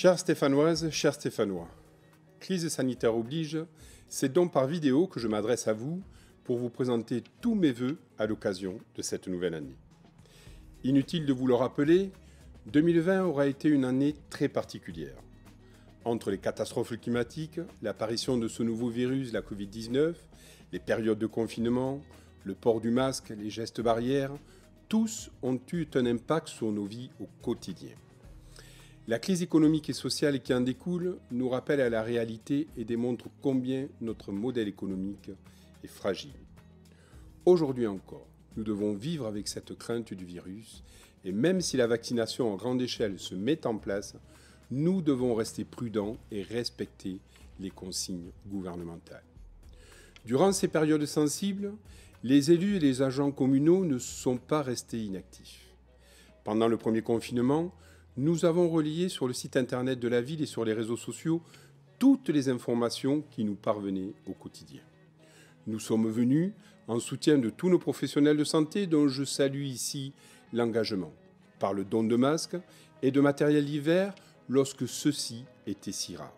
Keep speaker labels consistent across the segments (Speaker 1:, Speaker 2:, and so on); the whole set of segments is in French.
Speaker 1: Chères Stéphanoises, chers Stéphanois, crise sanitaire oblige, c'est donc par vidéo que je m'adresse à vous pour vous présenter tous mes vœux à l'occasion de cette nouvelle année. Inutile de vous le rappeler, 2020 aura été une année très particulière. Entre les catastrophes climatiques, l'apparition de ce nouveau virus, la Covid-19, les périodes de confinement, le port du masque, les gestes barrières, tous ont eu un impact sur nos vies au quotidien. La crise économique et sociale qui en découle nous rappelle à la réalité et démontre combien notre modèle économique est fragile. Aujourd'hui encore, nous devons vivre avec cette crainte du virus et même si la vaccination en grande échelle se met en place, nous devons rester prudents et respecter les consignes gouvernementales. Durant ces périodes sensibles, les élus et les agents communaux ne sont pas restés inactifs. Pendant le premier confinement, nous avons relayé sur le site internet de la ville et sur les réseaux sociaux toutes les informations qui nous parvenaient au quotidien. Nous sommes venus en soutien de tous nos professionnels de santé dont je salue ici l'engagement, par le don de masques et de matériel d'hiver lorsque ceux-ci étaient si rares.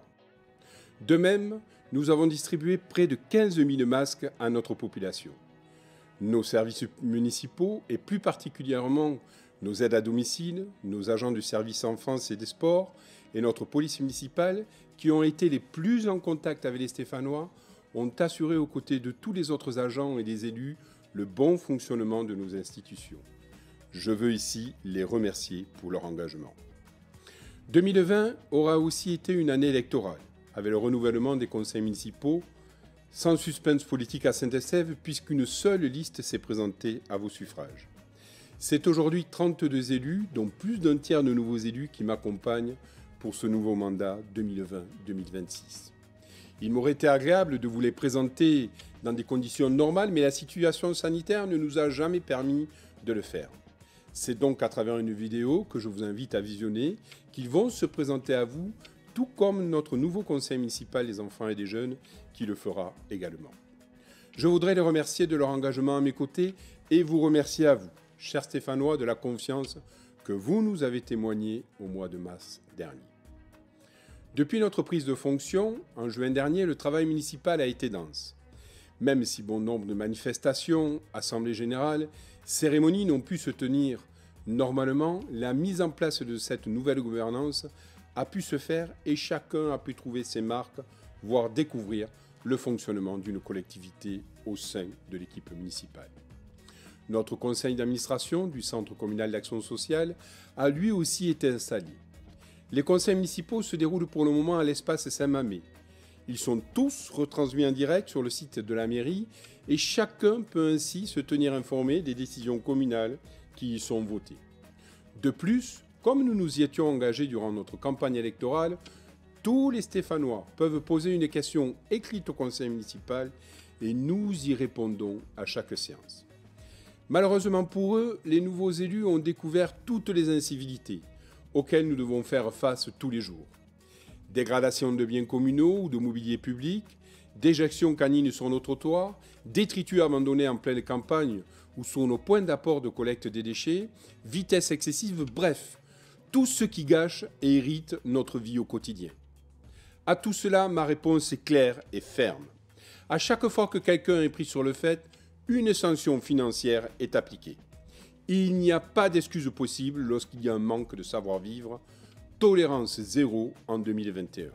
Speaker 1: De même, nous avons distribué près de 15 000 masques à notre population. Nos services municipaux et plus particulièrement nos aides à domicile, nos agents du service enfance et des sports et notre police municipale, qui ont été les plus en contact avec les Stéphanois, ont assuré aux côtés de tous les autres agents et des élus le bon fonctionnement de nos institutions. Je veux ici les remercier pour leur engagement. 2020 aura aussi été une année électorale, avec le renouvellement des conseils municipaux, sans suspense politique à Saint-Estève, puisqu'une seule liste s'est présentée à vos suffrages. C'est aujourd'hui 32 élus, dont plus d'un tiers de nouveaux élus qui m'accompagnent pour ce nouveau mandat 2020-2026. Il m'aurait été agréable de vous les présenter dans des conditions normales, mais la situation sanitaire ne nous a jamais permis de le faire. C'est donc à travers une vidéo que je vous invite à visionner qu'ils vont se présenter à vous, tout comme notre nouveau conseil municipal des enfants et des jeunes qui le fera également. Je voudrais les remercier de leur engagement à mes côtés et vous remercier à vous, chers Stéphanois, de la confiance que vous nous avez témoignée au mois de mars dernier. Depuis notre prise de fonction, en juin dernier, le travail municipal a été dense. Même si bon nombre de manifestations, assemblées générales, cérémonies n'ont pu se tenir normalement, la mise en place de cette nouvelle gouvernance a pu se faire et chacun a pu trouver ses marques, voire découvrir le fonctionnement d'une collectivité au sein de l'équipe municipale. Notre conseil d'administration du Centre communal d'action sociale a lui aussi été installé. Les conseils municipaux se déroulent pour le moment à l'espace Saint-Mamé. Ils sont tous retransmis en direct sur le site de la mairie et chacun peut ainsi se tenir informé des décisions communales qui y sont votées. De plus, comme nous nous y étions engagés durant notre campagne électorale, tous les Stéphanois peuvent poser une question écrite au conseil municipal et nous y répondons à chaque séance. Malheureusement pour eux, les nouveaux élus ont découvert toutes les incivilités auxquelles nous devons faire face tous les jours. Dégradation de biens communaux ou de mobilier public, déjections canines sur nos trottoirs, détritus abandonnés en pleine campagne ou sur nos points d'apport de collecte des déchets, vitesse excessive, bref, tout ce qui gâche et irrite notre vie au quotidien. À tout cela, ma réponse est claire et ferme. À chaque fois que quelqu'un est pris sur le fait, une sanction financière est appliquée. Il n'y a pas d'excuse possible lorsqu'il y a un manque de savoir-vivre. Tolérance zéro en 2021.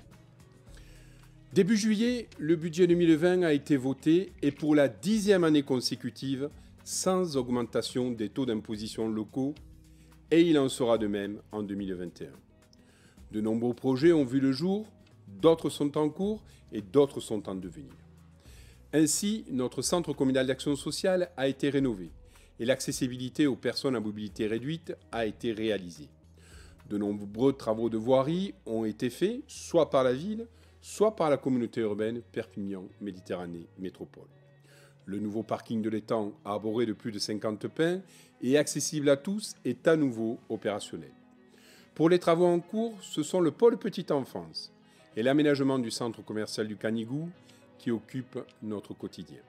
Speaker 1: Début juillet, le budget 2020 a été voté et pour la 10e année consécutive, sans augmentation des taux d'imposition locaux, et il en sera de même en 2021. De nombreux projets ont vu le jour, d'autres sont en cours et d'autres sont en devenir. Ainsi, notre centre communal d'action sociale a été rénové et l'accessibilité aux personnes à mobilité réduite a été réalisée. De nombreux travaux de voirie ont été faits, soit par la ville, soit par la communauté urbaine Perpignan-Méditerranée Métropole. Le nouveau parking de l'étang, arboré de plus de 50 pins et accessible à tous, est à nouveau opérationnel. Pour les travaux en cours, ce sont le pôle petite enfance et l'aménagement du centre commercial du Canigou qui occupent notre quotidien.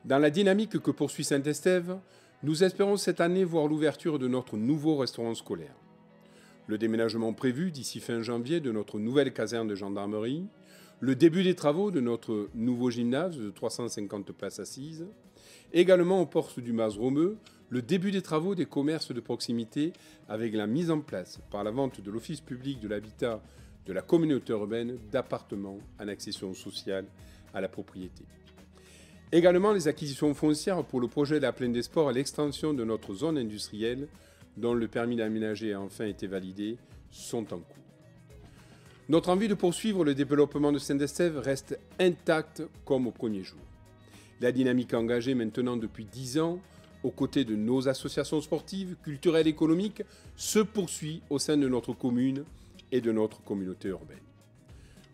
Speaker 1: Dans la dynamique que poursuit Saint-Estève, nous espérons cette année voir l'ouverture de notre nouveau restaurant scolaire. le déménagement prévu d'ici fin janvier de notre nouvelle caserne de gendarmerie, le début des travaux de notre nouveau gymnase de 350 places assises, également aux portes du Mas Romeu, le début des travaux des commerces de proximité avec la mise en place par la vente de l'Office public de l'habitat de la communauté urbaine d'appartements en accession sociale à la propriété. Également les acquisitions foncières pour le projet de la Plaine des Sports et l'extension de notre zone industrielle, dont le permis d'aménager a enfin été validé, sont en cours. Notre envie de poursuivre le développement de Saint-Estève reste intacte comme au premier jour. La dynamique engagée maintenant depuis 10 ans, aux côtés de nos associations sportives, culturelles et économiques, se poursuit au sein de notre commune et de notre communauté urbaine.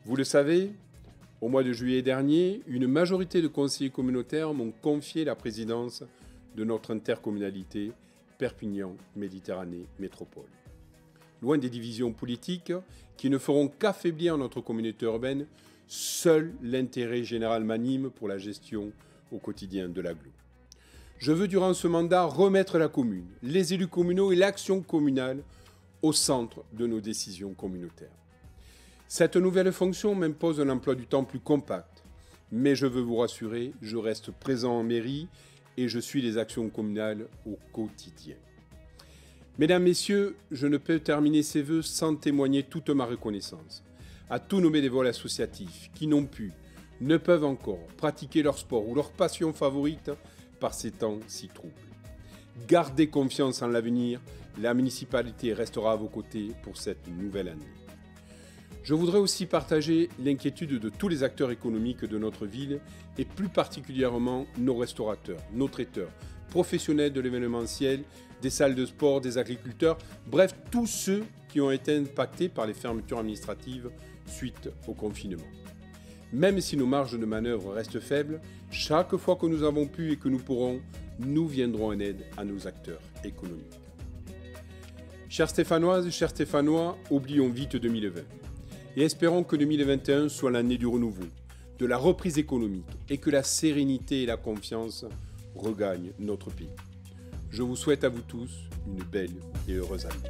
Speaker 1: Vous le savez, au mois de juillet dernier, une majorité de conseillers communautaires m'ont confié la présidence de notre intercommunalité Perpignan-Méditerranée Métropole. Loin des divisions politiques qui ne feront qu'affaiblir notre communauté urbaine, seul l'intérêt général m'anime pour la gestion au quotidien de l'agglo. Je veux durant ce mandat remettre la commune, les élus communaux et l'action communale au centre de nos décisions communautaires. Cette nouvelle fonction m'impose un emploi du temps plus compact, mais je veux vous rassurer, je reste présent en mairie et je suis les actions communales au quotidien. Mesdames, Messieurs, je ne peux terminer ces vœux sans témoigner toute ma reconnaissance à tous nos bénévoles associatifs qui n'ont pu, ne peuvent encore pratiquer leur sport ou leur passion favorite par ces temps si troubles. Gardez confiance en l'avenir, la municipalité restera à vos côtés pour cette nouvelle année. Je voudrais aussi partager l'inquiétude de tous les acteurs économiques de notre ville et plus particulièrement nos restaurateurs, nos traiteurs, professionnels de l'événementiel, des salles de sport, des agriculteurs, bref, tous ceux qui ont été impactés par les fermetures administratives suite au confinement. Même si nos marges de manœuvre restent faibles, chaque fois que nous avons pu et que nous pourrons, nous viendrons en aide à nos acteurs économiques. Chères Stéphanoises, chers Stéphanois, oublions vite 2020 et espérons que 2021 soit l'année du renouveau, de la reprise économique et que la sérénité et la confiance regagnent notre pays. Je vous souhaite à vous tous une belle et heureuse année.